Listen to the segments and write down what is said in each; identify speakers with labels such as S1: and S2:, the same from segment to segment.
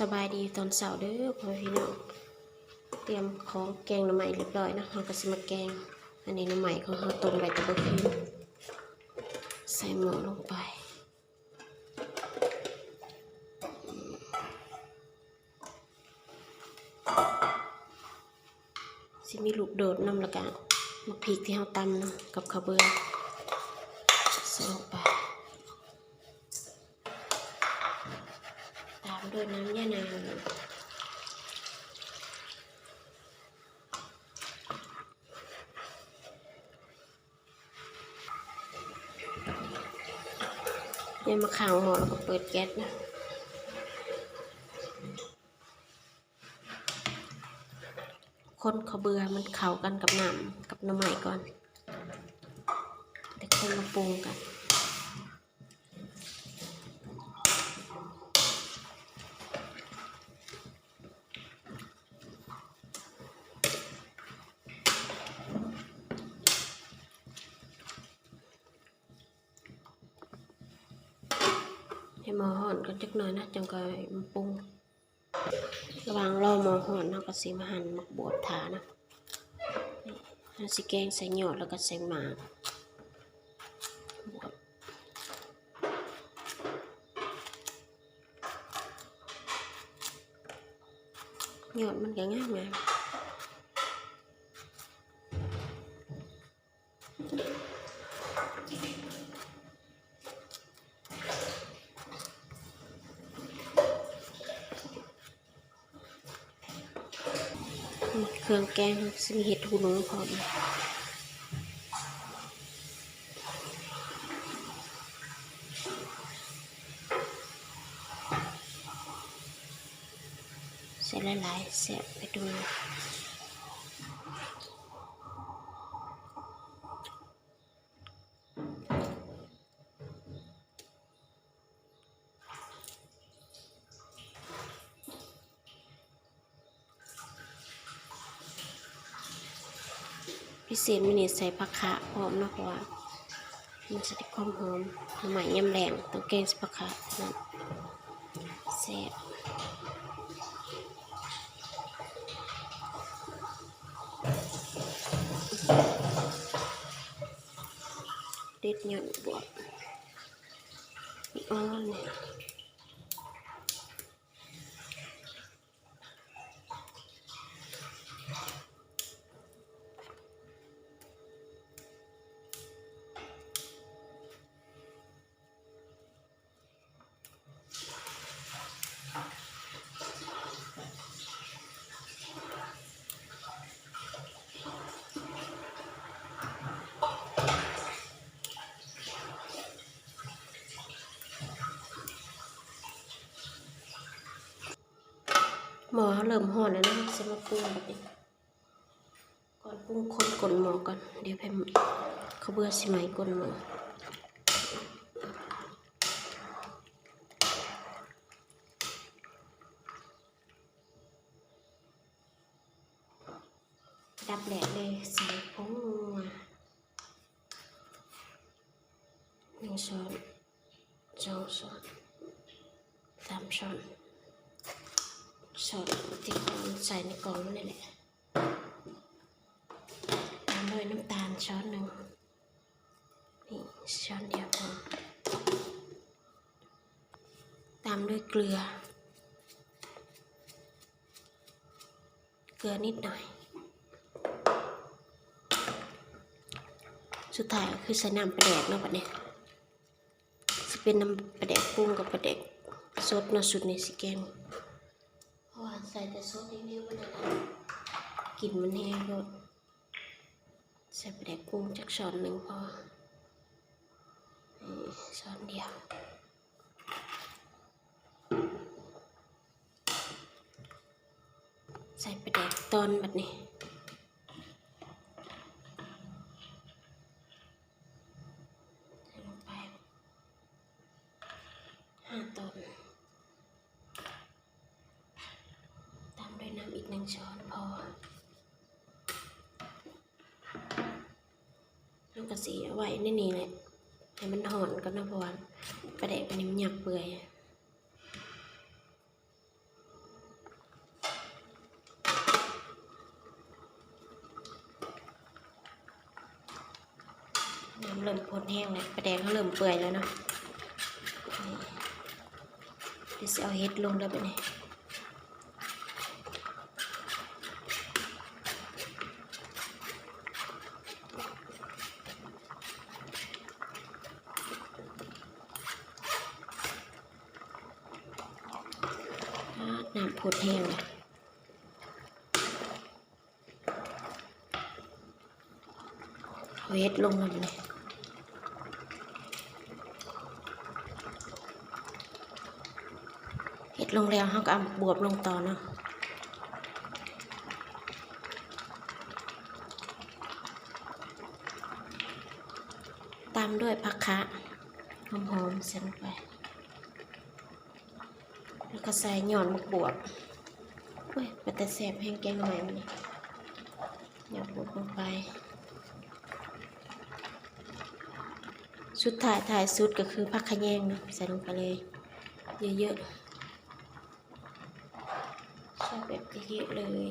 S1: สบายดีตอนเสาร์เด้อพ่อพี่น้องเตรียมของแกงหน่อไม้เรียบร้อยนะเราก็สิมาแกงอันนี้หน่อไม้ของเราต้มไว้ตะบ่คืนใส่หม้อลงไปสิมีลูกโดดน้ำละกันมะพริกที่เราตำเนาะกับข้าวเบื่อใส่ลงไปตามด้วยน้ำยะนางเนี่ยมาข้างหม้อแล้วก็เปิดแก๊สนะคนข้าวเบื่อมันเข้ากันกับน้ำกับหน่อไม้ก่อนเดี๋ยวคนมาปรุงกันให้หม้อห่อนกันจักหน่อยนะจังก็มาปรุงระหว่างรอหม้อห่อนเราก็สิมาหั่นหมักบวบถานะเราสิแกงใส่หยอดแล้วก็ใส่หมากบวบหยอดมันก็ง่ายนะเครื่องแกงมีเห็ดหูหนูพร้อมใส่หลายๆแซ่บไปดูพิเศษมินิใส่ผักคะพร้อมนะเพราะว่ามันจะได้ความหอมหน่อไม้ยำแรงต้องแกงใส่ผักคะนั่นแซ่บเด็ดหยอดบวบอ๋อเนี่ยหม้อเริ่มห่อนแล้วนะสำหรับปรุงแบบนี้ก่อนปรุงคนกดหม้อก่อนเดี๋ยวให้เขาเบื่อสิไหมกดหม้อดับแหลกเลยใส่ผงนัว1 ช้อน2 ช้อน3 ช้อนที่ใส่ในกล่องนั่นแหละตามด้วยน้ำตาลช้อนหนึ่งนี่ช้อนเดียวพอตามด้วยเกลือนิดหน่อยสุดท้ายคือใส่น้ำปลาแดกเนาะบัดนี้จะเป็นน้ำปลาแดกปรุงกับปลาแดกสดเนาะสุดในสิแกงเพราะว่าใส่แต่ซดนิดๆมันจะกลิ่นมันแห้งก็ใส่ปลาแดกปรุงจากช้อนหนึ่งพอช้อนเดียวใส่ปลาแดกตอนแบบนี้ใส่ลงไป5 ตอนตามด้วยน้ำอีก1 ช้อนพอแล้วก็สีเอาไว้ในนี้แหละให้มันห่อนกันนะเพราะว่าปลาแดกอันนี้มันหยักเปื่อย เริ่มข้นแห้งแล้วปลาแดกเขาเริ่มเปื่อยแล้วเนาะนี่เดี๋ยวจะเอาเห็ดลงแล้วแบบนี้น้ำพดแห้งเลยเอาเห็ดลงแล้วแบบนี้เห็ดลงแล้วเขาก็เอาบวบลงต่อเนาะตามด้วยผักคะหอมๆใส่ลงไปแล้วก็ใส่หย่อนหมกบวบเว้ยไปแต่แสบแห้งแกงหน่อยมันนี่หย่อนบวบลงไปสุดท้ายสุดก็คือผักขะแยงเนาะใส่ลงไปเลยเยอะๆใส่แบบเยอะๆเลย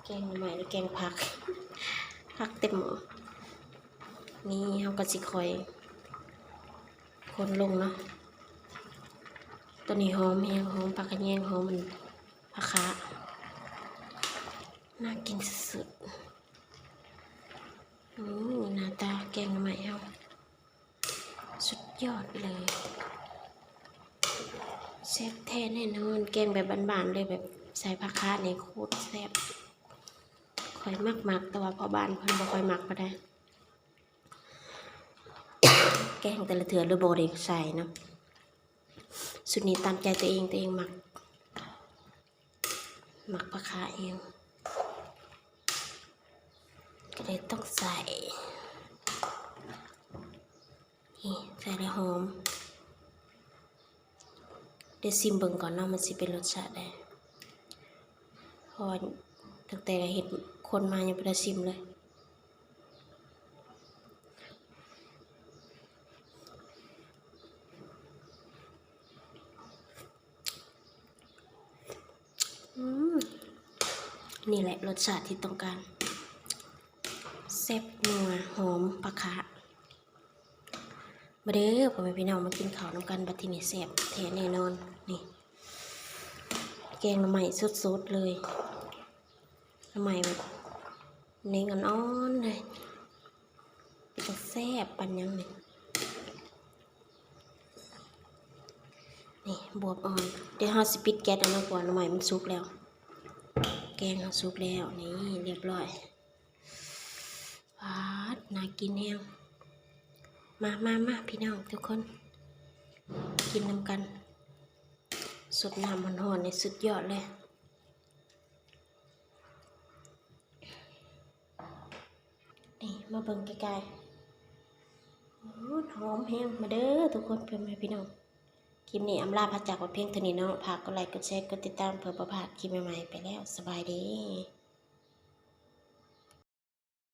S1: แกงหน่อยหรือแกงผักผักเต็มหม้อนี่เขาก็สิคอยคนลงเนาะตัวนี้หอมแห้งหอมผักขะแยงหอมมันผักคะน่ากินสุดหน้าตาแกงใหม่เฮาสุดยอดเลยแซ่บแท้แน่นอนแกงแบบบ้านๆเลยแบบใส่ผักคะนี่โคตรแซ่บค่อยมักแต่ว่าพอบ้านเพิ่นบ่ค่อยมักปานใดแกงแต่ละเถื่อเลยบ่ได้ใส่เนาะสุดนี้ตามใจตัวเองมักผักคะเองก็เลยต้องใส่นี่ใส่ได้หอมเดี๋ยวซิมเบิ่งก่อนเนาะมันสิเป็นรสชาติได้พอตั้งแต่เห็ดคนมายังบ่ได้ซิมเลยนี่แหละรสชาติที่ต้องการแซ่บนัวหอมผักคะมาเด้อพ่อแม่พี่น้องมากินข้าวน้ำกันบัดทีนี้แซ่บแท้แน่นอนนี่แกงหน่อไม้สดๆเลยหน่อไม้แบบเนื้ออ่อนๆเลยเป็นแซ่บปันยังนี่บวบอ่อนเดี๋ยวเราสิปิดแก๊สแล้วนะก่อนหน่อไม้มันสุกแล้วแกงเราสุกแล้วนี่เรียบร้อยน่ากินแห้งมาพี่น้องทุกคนกินน้ำกันสดน้ำมันหอนในสุดยอดเลยนี่มาเบิ่งใกล้ๆหอมแห้งมาเด้อทุกคนเพื่อนพี่น้องคลิปนี้อำลาพระจากวัดเพียงเท่านี้เนาะฝากกดไลค์กดแชร์กดติดตามเพื่อประพลาดคลิปใหม่ๆไปแล้วสบายดี